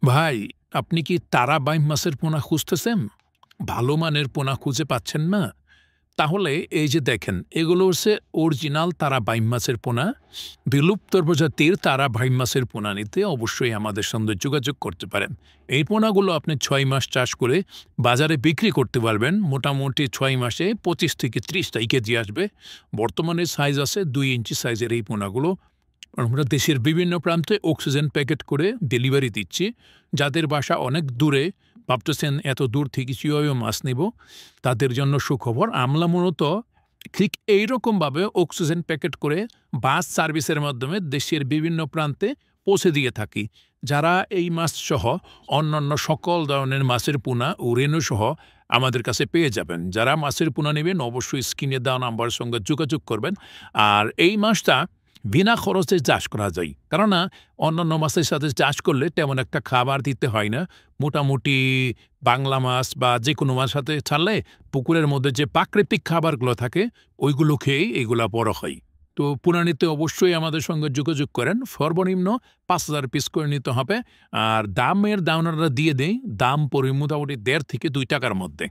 ভাই, আপনি কি তারা বাইম মাছের পোনা খুঁজতেছেন? ভালো মানের পোনা খুঁজে পাচ্ছেন না? তাহলে এই যে দেখেন, এগুলো হচ্ছে অরিজিনাল তারা বাইম মাছের পোনা। বিলুপ্ত প্রজাতির তারা বাইম মাছের পোনা নিতে অবশ্যই আমাদের সঙ্গে যোগাযোগ করতে পারেন। এই পোনাগুলো আপনি ৬ মাস চাষ করে বাজারে বিক্রি করতে পারবেন। মোটামুটি ৬ মাসে ২৫ থেকে ৩০ কেজি আসবে। বর্তমানে সাইজ আছে ২ ইঞ্চি সাইজের এই পোনাগুলো। আমরা দেশের বিভিন্ন প্রান্তে অক্সিজেন প্যাকেট করে ডেলিভারি দিচ্ছি। যাদের বাসা অনেক দূরে, ভাবতেছেন এত দূর থেকে কীভাবে মাছ নেব, তাদের জন্য সুখবর। আমরা মূলত ঠিক এইরকমভাবে অক্সিজেন প্যাকেট করে বাস সার্ভিসের মাধ্যমে দেশের বিভিন্ন প্রান্তে পৌঁছে দিয়ে থাকি। যারা এই মাছসহ অন্যান্য সকল ধরনের মাছের পোনা ও রেণুসহ আমাদের কাছে পেয়ে যাবেন। যারা মাছের পোনা নেবেন অবশ্যই স্ক্রিনে দেওয়া নাম্বারের সঙ্গে যোগাযোগ করবেন। আর এই মাছটা বিনা খরচে চাষ করা যায়। কেননা অন্যান্য মাছের সাথে চাষ করলে তেমন একটা খাবার দিতে হয় না। মোটামুটি বাংলা মাছ বা যেকোনো মাছের সাথে ছাড়লে পুকুরের মধ্যে যে প্রাকৃতিক খাবারগুলো থাকে ওইগুলো খেয়েই এগুলা বড় হয়। তো পোনা নিতে অবশ্যই আমাদের সঙ্গে যোগাযোগ করেন। সর্বনিম্ন ৫,০০০ পিস করে নিতে হবে। আর দামের ধারণাটা দিয়ে দেই, দাম পড়বে মোটামুটি ১.৫ থেকে ৳২ মধ্যে।